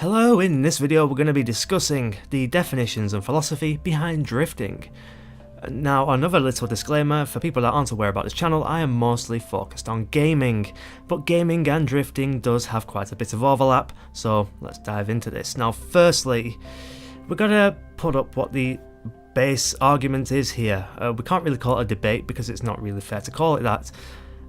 Hello, in this video we're going to be discussing the definitions and philosophy behind drifting. Now, another little disclaimer, for people that aren't aware about this channel, I am mostly focused on gaming, but gaming and drifting does have quite a bit of overlap, so let's dive into this. Now, firstly, we're going to put up what the base argument is here. We can't really call it a debate because it's not really fair to call it that.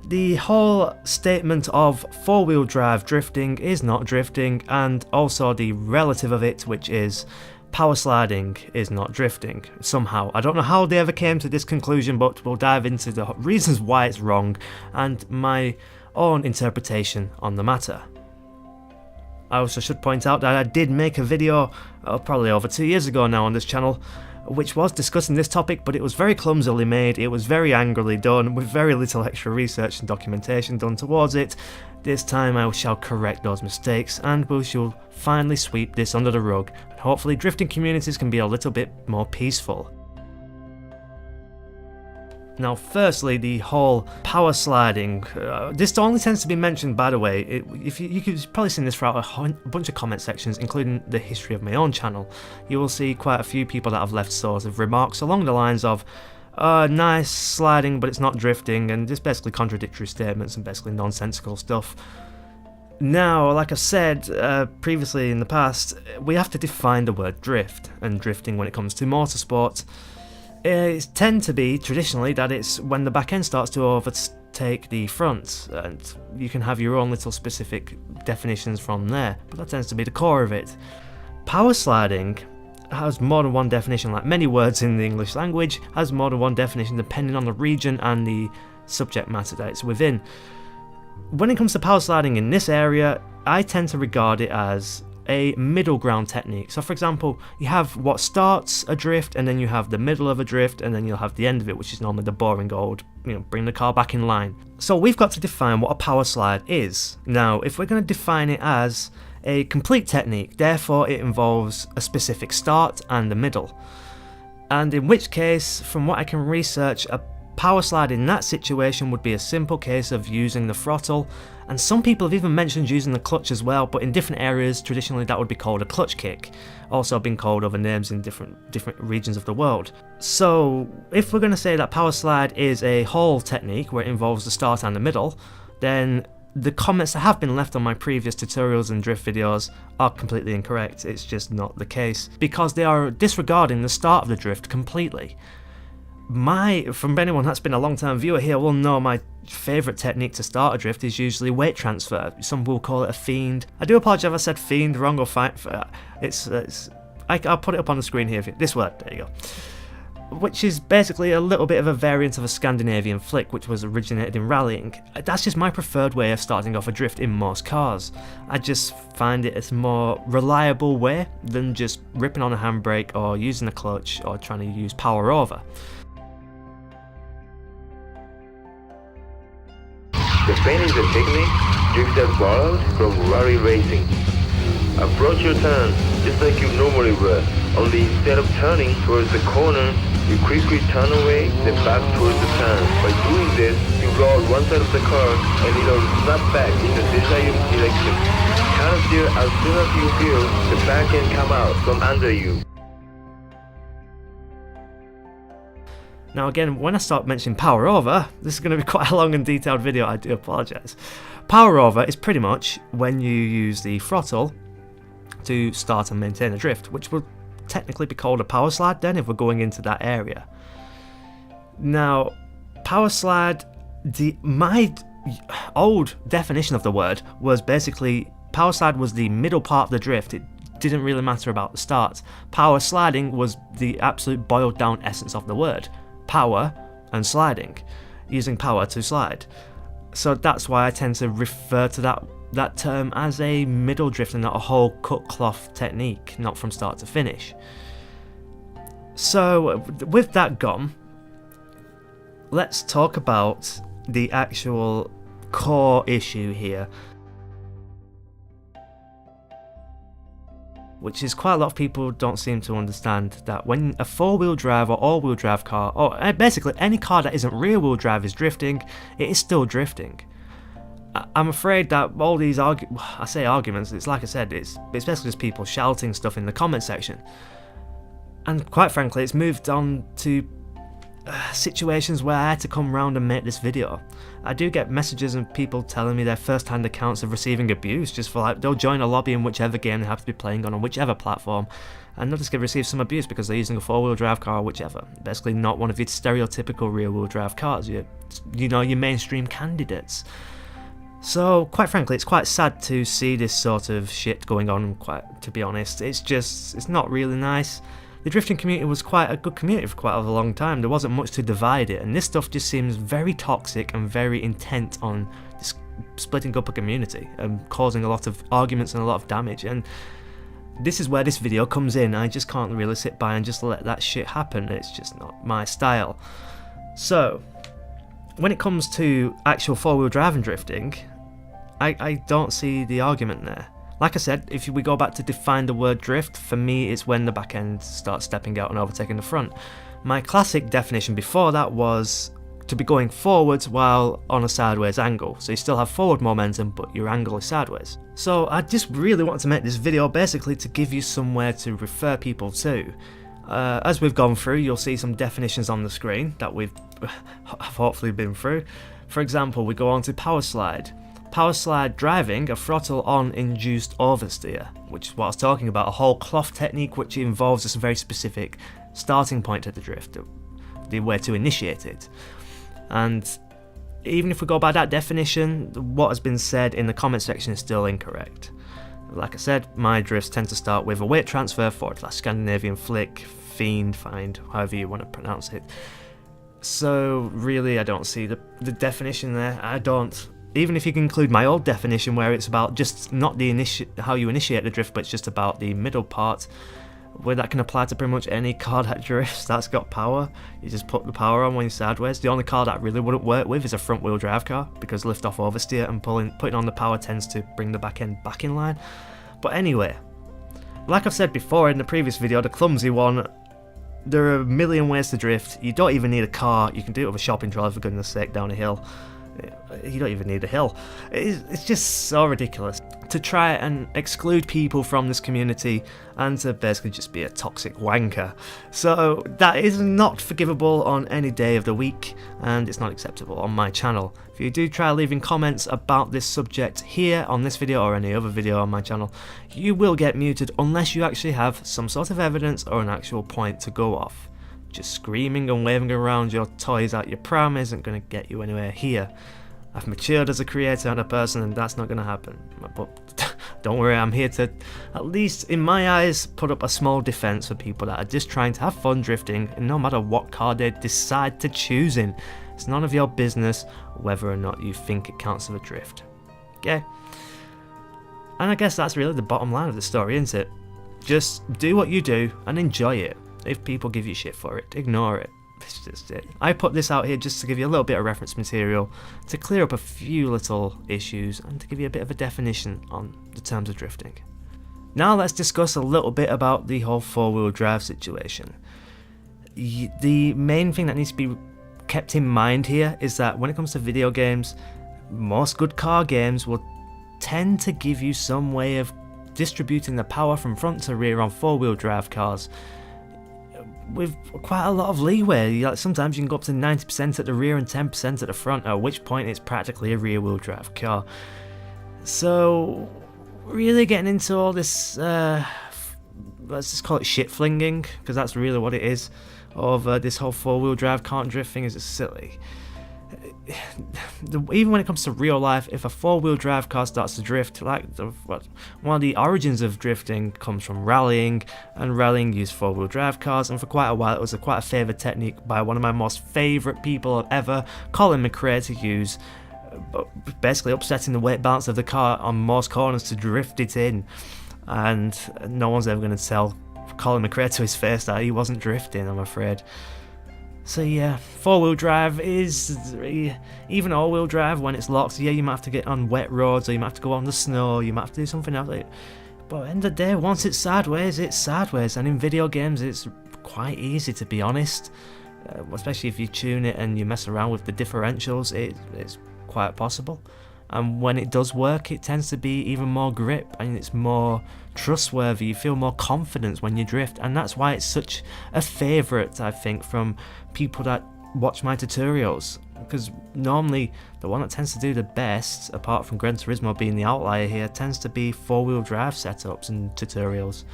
The whole statement of four-wheel drive drifting is not drifting, and also the relative of it, which is power sliding, is not drifting somehow. I don't know how they ever came to this conclusion, but we'll dive into the reasons why it's wrong and my own interpretation on the matter. I also should point out that I did make a video probably over 2 years ago now on this channel, which was discussing this topic, but it was very clumsily made, it was very angrily done, with very little extra research and documentation done towards it. This time I shall correct those mistakes, and we shall finally sweep this under the rug, and hopefully drifting communities can be a little bit more peaceful. Now, firstly, the whole power sliding. This only tends to be mentioned, by the way, you've probably seen this throughout a bunch of comment sections, including the history of my own channel. You will see quite a few people that have left sort of remarks along the lines of, nice sliding, but it's not drifting, and just basically contradictory statements and basically nonsensical stuff. Now, like I said previously in the past, we have to define the word drift and drifting when it comes to motorsport. It tends to be, traditionally, that it's when the back end starts to overtake the front, and you can have your own little specific definitions from there, but that tends to be the core of it. Power sliding has more than one definition, like many words in the English language, has more than one definition depending on the region and the subject matter that it's within. When it comes to power sliding in this area, I tend to regard it as a middle ground technique. So for example, you have what starts a drift, and then you have the middle of a drift, and then you'll have the end of it, which is normally the boring old, bring the car back in line. So we've got to define what a power slide is. Now, if we're going to define it as a complete technique, therefore it involves a specific start and a middle. And in which case, from what I can research, a power slide in that situation would be a simple case of using the throttle, and some people have even mentioned using the clutch as well, but in different areas traditionally that would be called a clutch kick, also been called other names in different regions of the world. So if we're going to say that power slide is a whole technique where it involves the start and the middle, then the comments that have been left on my previous tutorials and drift videos are completely incorrect. It's just not the case, because they are disregarding the start of the drift completely. From anyone that's been a long-time viewer here will know my favourite technique to start a drift is usually weight transfer. Some will call it a fiend. I do apologise if I said fiend wrong or fight. I'll put it up on the screen here. This word, there you go. Which is basically a little bit of a variant of a Scandinavian flick, which was originated in rallying. That's just my preferred way of starting off a drift in most cars. I just find it a more reliable way than just ripping on a handbrake or using a clutch or trying to use power over. The paint is a technique drifted borrowed from rally racing. Approach your turn just like you normally would, only instead of turning towards the corner, you quickly turn away, then back towards the turn. By doing this, you roll one side of the car and it'll snap back in the desired direction. Turn steer as soon as you feel the back end come out from under you. Now again, when I start mentioning power over, this is going to be quite a long and detailed video, I do apologise. Power over is pretty much when you use the throttle to start and maintain a drift, which will technically be called a power slide then if we're going into that area. Now, power slide, my old definition of the word was basically power slide was the middle part of the drift. It didn't really matter about the start. Power sliding was the absolute boiled down essence of the word. Power and sliding, using power to slide. So that's why I tend to refer to that term as a middle drift and not a whole cut cloth technique, not from start to finish. So with that gone, let's talk about the actual core issue here, which is quite a lot of people don't seem to understand, that when a four-wheel drive or all-wheel drive car, or basically any car that isn't rear-wheel drive is drifting, it is still drifting. I'm afraid that all these I say arguments, it's like I said, it's basically just people shouting stuff in the comment section. And quite frankly, it's moved on to situations where I had to come round and make this video. I do get messages and people telling me their first-hand accounts of receiving abuse, just for like, they'll join a lobby in whichever game they have to be playing on whichever platform, and they'll just get receive some abuse because they're using a four-wheel drive car or whichever. Basically not one of your stereotypical rear-wheel drive cars, you know, your mainstream candidates. So, quite frankly, it's quite sad to see this sort of shit going on, to be honest. It's not really nice. The drifting community was quite a good community for quite a long time. There wasn't much to divide it, and this stuff just seems very toxic and very intent on splitting up a community and causing a lot of arguments and a lot of damage. And this is where this video comes in. I just can't really sit by and just let that shit happen. It's just not my style. So, when it comes to actual four-wheel drive and drifting, I don't see the argument there. Like I said, if we go back to define the word drift, for me it's when the back end starts stepping out and overtaking the front. My classic definition before that was to be going forwards while on a sideways angle. So you still have forward momentum, but your angle is sideways. So I just really want to make this video basically to give you somewhere to refer people to. As we've gone through, you'll see some definitions on the screen that we've hopefully been through. For example, we go on to power slide. Power slide driving, a throttle on induced oversteer, which is what I was talking about, a whole cloth technique which involves this very specific starting point to the drift, the way to initiate it. And even if we go by that definition, what has been said in the comment section is still incorrect. Like I said, my drifts tend to start with a weight transfer / Scandinavian flick, fiend, find, however you want to pronounce it. So really I don't see the definition there. I don't. Even if you can include my old definition where it's about just not the how you initiate the drift, but it's just about the middle part, where that can apply to pretty much any car that drifts that's got power. You just put the power on when you're sideways. The only car that really wouldn't work with is a front wheel drive car, because lift off oversteer and putting on the power tends to bring the back end back in line. But anyway, like I've said before in the previous video, the clumsy one, there are a million ways to drift. You don't even need a car, you can do it with a shopping trolley for goodness sake down a hill. You don't even need a hill. It's just so ridiculous to try and exclude people from this community and to basically just be a toxic wanker. So that is not forgivable on any day of the week, and it's not acceptable on my channel. If you do try leaving comments about this subject here on this video or any other video on my channel, you will get muted unless you actually have some sort of evidence or an actual point to go off. Just screaming and waving around your toys at your pram isn't going to get you anywhere here. I've matured as a creator and a person, and that's not going to happen. But don't worry, I'm here to, at least in my eyes, put up a small defense for people that are just trying to have fun drifting, and no matter what car they decide to choose in. It's none of your business whether or not you think it counts as a drift. Okay? And I guess that's really the bottom line of the story, isn't it? Just do what you do and enjoy it. If people give you shit for it, ignore it. That's just it. I put this out here just to give you a little bit of reference material, to clear up a few little issues, and to give you a bit of a definition on the terms of drifting. Now let's discuss a little bit about the whole four-wheel drive situation. The main thing that needs to be kept in mind here is that when it comes to video games, most good car games will tend to give you some way of distributing the power from front to rear on four-wheel drive cars with quite a lot of leeway. Like, sometimes you can go up to 90% at the rear and 10% at the front, at which point it's practically a rear-wheel drive car. So really getting into all this, let's just call it shit flinging, because that's really what it is, of this whole four-wheel drive kart drift thing is just silly. Even when it comes to real life, if a four-wheel drive car starts to drift, like one of the origins of drifting comes from rallying, and rallying used four-wheel drive cars, and for quite a while it was quite a favoured technique by one of my most favourite people ever, Colin McRae, to use, basically upsetting the weight balance of the car on most corners to drift it in. And no one's ever going to tell Colin McRae to his face that he wasn't drifting, I'm afraid. So yeah, four-wheel drive is, even all-wheel drive when it's locked, yeah, you might have to get on wet roads, or you might have to go on the snow, you might have to do something else. But at the end of the day, once it's sideways, and in video games it's quite easy, to be honest. Especially if you tune it and you mess around with the differentials, it's quite possible. and when it does work, it tends to be even more grip and it's more trustworthy. You feel more confidence when you drift, and that's why it's such a favourite, I think, from people that watch my tutorials, because normally the one that tends to do the best, apart from Gran Turismo being the outlier here, tends to be four-wheel drive setups and tutorials,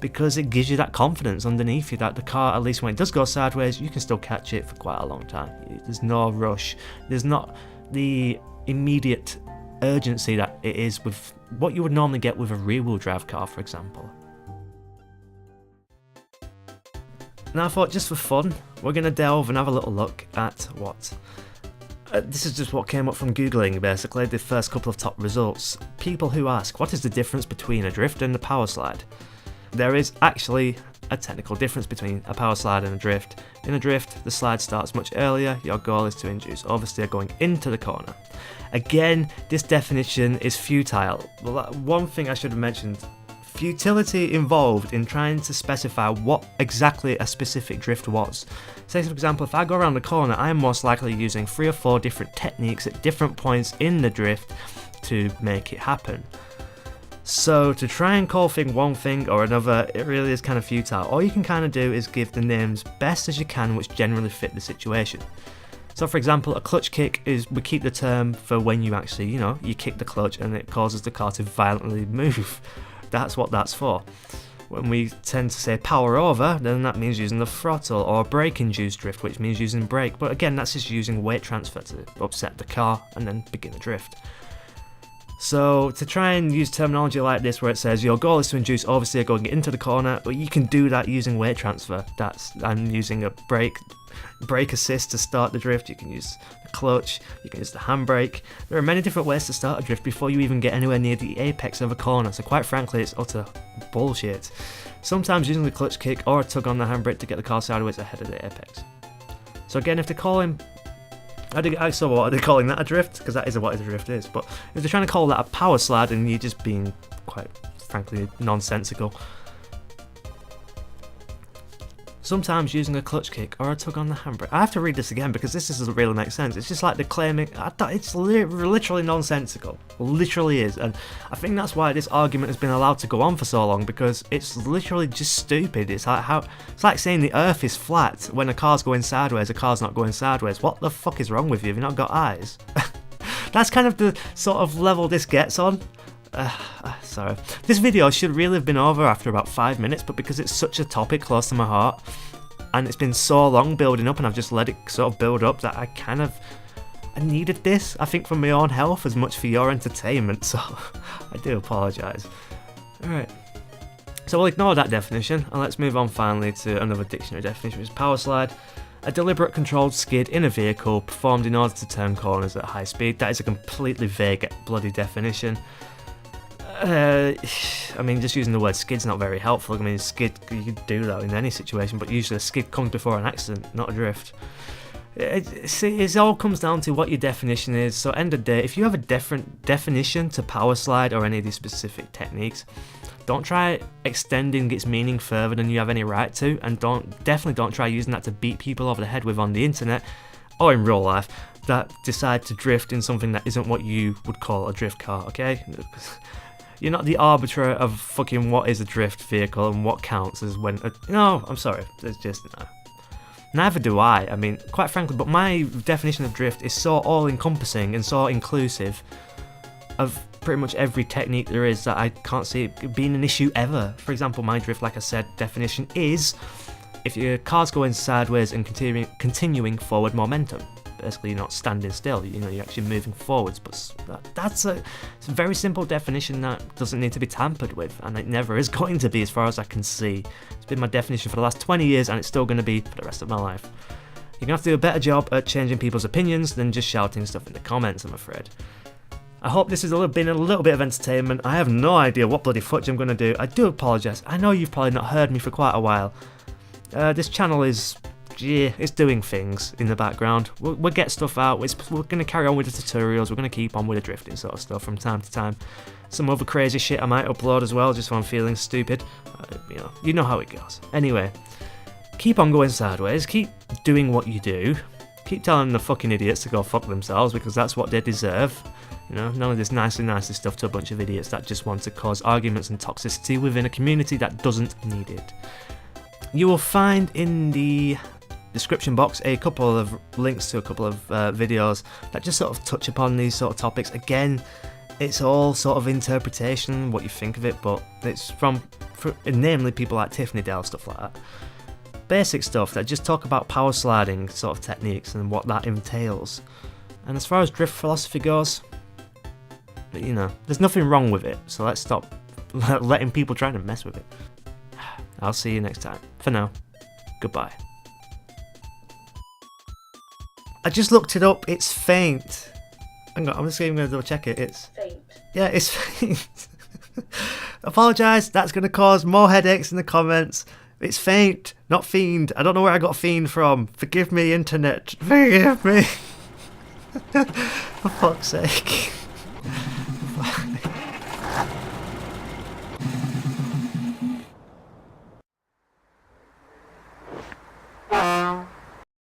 because it gives you that confidence underneath you that the car, at least when it does go sideways, you can still catch it for quite a long time. There's no rush, there's not the immediate urgency that it is with what you would normally get with a rear-wheel drive car, for example. Now I thought, just for fun, we're going to delve and have a little look at what... this is just what came up from Googling, basically, the first couple of top results. People who ask, what is the difference between a drift and a power slide? There is actually a technical difference between a power slide and a drift. In a drift, the slide starts much earlier, your goal is to induce oversteer going into the corner. Again, this definition is futile. Well, one thing I should have mentioned, futility involved in trying to specify what exactly a specific drift was. Say for example, if I go around the corner, I am most likely using 3 or 4 different techniques at different points in the drift to make it happen. So to try and call one thing or another, it really is kind of futile. All you can kind of do is give the names best as you can, which generally fit the situation. So for example, a clutch kick is, we keep the term for when you actually, you kick the clutch and it causes the car to violently move. That's what that's for. When we tend to say power over, then that means using the throttle, or brake-induced drift, which means using brake. But again, that's just using weight transfer to upset the car and then begin the drift. So to try and use terminology like this where it says your goal is to induce oversteer going into the corner, but you can do that using weight transfer. I'm using a brake assist to start the drift, you can use the clutch, you can use the handbrake. There are many different ways to start a drift before you even get anywhere near the apex of a corner, so quite frankly it's utter bullshit. Sometimes using the clutch kick or a tug on the handbrake to get the car sideways ahead of the apex. So again, if they're calling... So what, are they calling that a drift? Because that isn't what a drift is. But if they're trying to call that a power slide and you're just being quite frankly nonsensical. Sometimes using a clutch kick or a tug on the handbrake. I have to read this again because this doesn't really make sense. It's just like they're claiming, it's literally nonsensical. Literally is. And I think that's why this argument has been allowed to go on for so long, because it's literally just stupid. It's like saying the earth is flat when a car's going sideways, a car's not going sideways. What the fuck is wrong with you? Have you not got eyes? That's kind of the sort of level this gets on. Sorry. This video should really have been over after about 5 minutes, but because it's such a topic close to my heart, and it's been so long building up, and I've just let it sort of build up, that I needed this, I think, for my own health as much for your entertainment, so I do apologise. Alright, so we'll ignore that definition, and let's move on finally to another dictionary definition, which is power slide. A deliberate controlled skid in a vehicle performed in order to turn corners at high speed. That is a completely vague bloody definition. I mean, just using the word skid's not very helpful. I mean, skid, you could do that in any situation, but usually a skid comes before an accident, not a drift. It all comes down to what your definition is. So end of the day, if you have a different definition to power slide or any of these specific techniques, don't try extending its meaning further than you have any right to, and definitely don't try using that to beat people over the head with on the internet or in real life that decide to drift in something that isn't what you would call a drift car, okay? You're not the arbiter of fucking what is a drift vehicle and what counts as when... No, I'm sorry. It's just... No. Neither do I. I mean, quite frankly, but my definition of drift is so all-encompassing and so inclusive of pretty much every technique there is that I can't see it being an issue ever. For example, my drift, like I said, definition is if your car's going sideways and continuing forward momentum. Basically, you're not standing still, you're actually moving forwards, but it's a very simple definition that doesn't need to be tampered with, and it never is going to be as far as I can see. It's been my definition for the last 20 years, and it's still going to be for the rest of my life. You're going to have to do a better job at changing people's opinions than just shouting stuff in the comments, I'm afraid. I hope this has been a little bit of entertainment. I have no idea what bloody fudge I'm going to do. I do apologise. I know you've probably not heard me for quite a while. This channel is... yeah, it's doing things in the background. We'll get stuff out. We're going to carry on with the tutorials. We're going to keep on with the drifting sort of stuff from time to time. Some other crazy shit I might upload as well, just when I'm feeling stupid. You know how it goes. Anyway, keep on going sideways. Keep doing what you do. Keep telling the fucking idiots to go fuck themselves, because that's what they deserve. You know, none of this nicey stuff to a bunch of idiots that just want to cause arguments and toxicity within a community that doesn't need it. You will find in the description box a couple of links to a couple of videos that just sort of touch upon these sort of topics. Again, it's all sort of interpretation, what you think of it, but it's namely people like Tiffany Dell, stuff like that. Basic stuff that just talk about power sliding sort of techniques and what that entails. And as far as drift philosophy goes, you know, there's nothing wrong with it, so let's stop letting people try to mess with it. I'll see you next time. For now, goodbye. I just looked it up, it's faint. Hang on, I'm just even going to double check it. It's faint. Yeah, it's faint. Apologise, that's going to cause more headaches in the comments. It's faint, not fiend. I don't know where I got fiend from. Forgive me, internet. Forgive me. For fuck's sake.